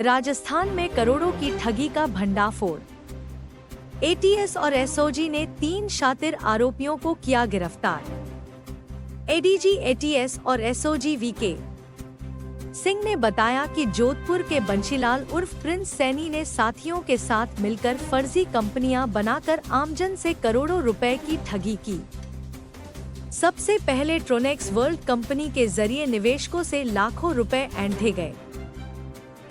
राजस्थान में करोड़ों की ठगी का भंडाफोड़। एटीएस और एसओजी ने 3 शातिर आरोपियों को किया गिरफ्तार। एडीजी एटीएस और एसओजी वीके सिंह ने बताया कि जोधपुर के बंशीलाल उर्फ प्रिंस सैनी ने साथियों के साथ मिलकर फर्जी कंपनियां बनाकर आमजन से करोड़ों रुपए की ठगी की। सबसे पहले ट्रोनेक्स वर्ल्ड कंपनी के जरिए निवेशकों से लाखों रुपए ऐंठे गए।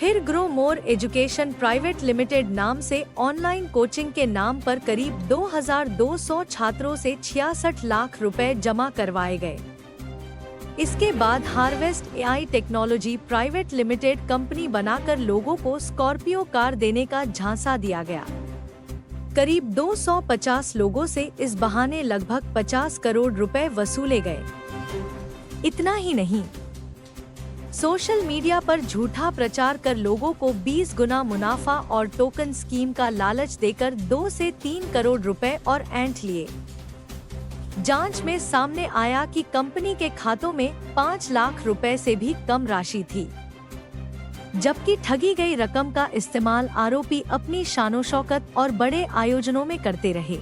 फिर grow more education private limited नाम से ऑनलाइन कोचिंग के नाम पर करीब 2200 छात्रों से 66 लाख रुपए जमा करवाए गए। इसके बाद harvest AI technology private limited company बनाकर लोगों को स्कॉर्पियो कार देने का झांसा दिया गया। करीब 250 लोगों से इस बहाने लगभग 50 करोड़ रुपए वसूले गए। इतना ही नहीं, सोशल मीडिया पर झूठा प्रचार कर लोगों को 20 गुना मुनाफा और टोकन स्कीम का लालच देकर 2 से 3 करोड़ रुपए और ऐंठ लिए। जांच में सामने आया कि कंपनी के खातों में 5 लाख रुपए से भी कम राशि थी, जबकि ठगी गई रकम का इस्तेमाल आरोपी अपनी शानो-शौकत और बड़े आयोजनों में करते रहे।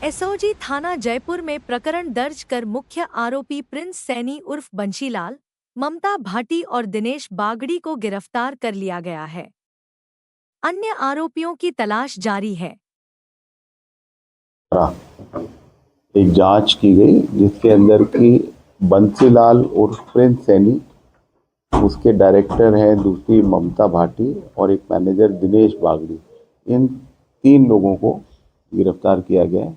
एसओजी थाना जयपुर में प्रकरण दर्ज कर मुख्य आरोपी प्रिंस सैनी उर्फ बंशीलाल, ममता भाटी और दिनेश बागड़ी को गिरफ्तार कर लिया गया है। अन्य आरोपियों की तलाश जारी है। एक जांच की गई जिसके अंदर की बंसीलाल उर्फ प्रिंस सैनी, उसके डायरेक्टर हैं दूसरी ममता भाटी और एक मैनेजर दिनेश बागड़ी, इन 3 लोगों को गिरफ्तार किया गया है।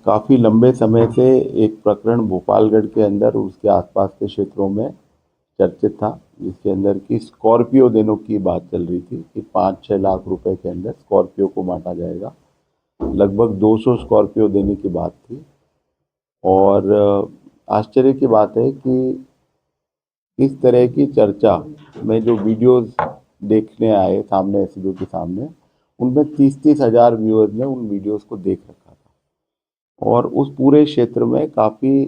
काफ़ी लंबे समय से एक प्रकरण भोपालगढ़ के अंदर और उसके आसपास के क्षेत्रों में चर्चित था, जिसके अंदर की स्कॉर्पियो देने की बात चल रही थी कि 5-6 लाख रुपए के अंदर स्कॉर्पियो को बांटा जाएगा। लगभग 200 स्कॉर्पियो देने की बात थी। और आश्चर्य की बात है कि इस तरह की चर्चा में जो वीडियोस देखने आए सामने एसडीओ के सामने, उनमें 30-30 हज़ार व्यूअर्स ने उन वीडियोस को देख रखा था और उस पूरे क्षेत्र में काफ़ी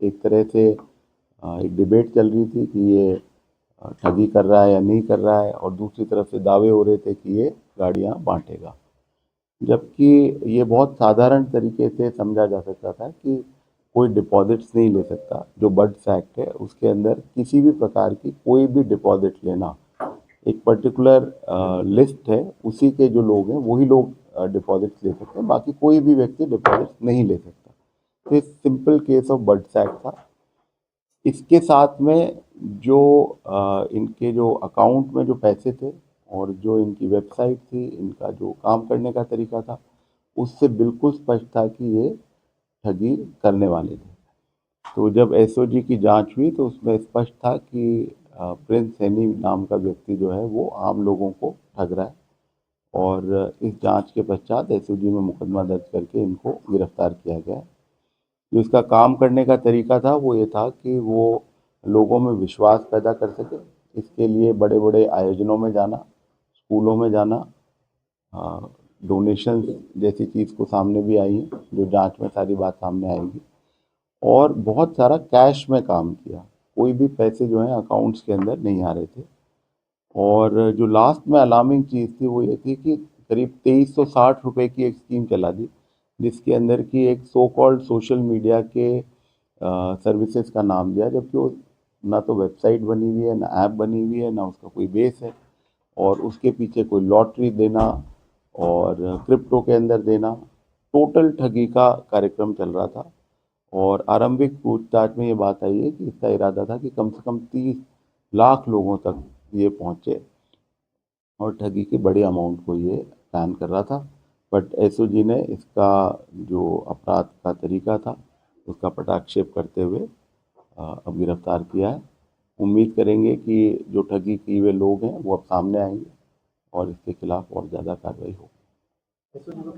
एक तरह से एक डिबेट चल रही थी कि ये ठगी कर रहा है या नहीं कर रहा है, और दूसरी तरफ से दावे हो रहे थे कि ये गाड़ियाँ बांटेगा। जबकि ये बहुत साधारण तरीके से समझा जा सकता था कि कोई डिपॉजिट्स नहीं ले सकता। जो बड्स एक्ट है उसके अंदर किसी भी प्रकार की कोई भी डिपॉजिट लेना, एक पर्टिकुलर लिस्ट है, उसी के जो लोग हैं वही लोग डिपॉजिट्स ले सकते हैं, बाकी कोई भी व्यक्ति डिपॉजिट्स नहीं ले सकता। तो इस simple case of buds act था। इसके साथ में जो इनके जो अकाउंट में जो पैसे थे और जो इनकी वेबसाइट थी, इनका जो काम करने का तरीका था, उससे बिल्कुल स्पष्ट था कि ये ठगी करने वाले थे। तो जब एसओजी की जांच हुई तो उसमें स्पष्ट था कि प्रिंस सैनी नाम का व्यक्ति जो है वो आम लोगों को ठग रहा है, और इस जांच के पश्चात एसओजी में मुकदमा दर्ज करके इनको गिरफ्तार किया गया है। जो इसका काम करने का तरीका था वो ये था कि वो लोगों में विश्वास पैदा कर सके। इसके लिए बड़े बड़े आयोजनों में जाना, स्कूलों में जाना, डोनेशंस जैसी चीज़ को सामने भी आई है, जो जांच में सारी बात सामने आएगी, और बहुत सारा कैश में काम किया। कोई भी पैसे जो हैं अकाउंट्स के अंदर नहीं आ रहे थे। और जो लास्ट में अलार्मिंग चीज़ थी वो ये थी कि करीब 2360 रुपये की एक स्कीम चला दी, जिसके अंदर की एक सो कॉल्ड सोशल मीडिया के सर्विसेज का नाम दिया, जबकि वो ना तो वेबसाइट बनी हुई है, ना ऐप बनी हुई है, ना उसका कोई बेस है, और उसके पीछे कोई लॉटरी देना और क्रिप्टो के अंदर देना, टोटल ठगी का कार्यक्रम चल रहा था। और आरंभिक पूछताछ में ये बात आई है कि इसका इरादा था कि कम से कम 30 लाख लोगों तक ये पहुँचे और ठगी के बड़े अमाउंट को ये प्लान कर रहा था। बट एसओजी ने इसका जो अपराध का तरीका था उसका पटाक्षेप करते हुए अब गिरफ्तार किया है। उम्मीद करेंगे कि जो ठगी किए हुए लोग हैं वो अब सामने आएंगे और इसके खिलाफ और ज़्यादा कार्रवाई होगी।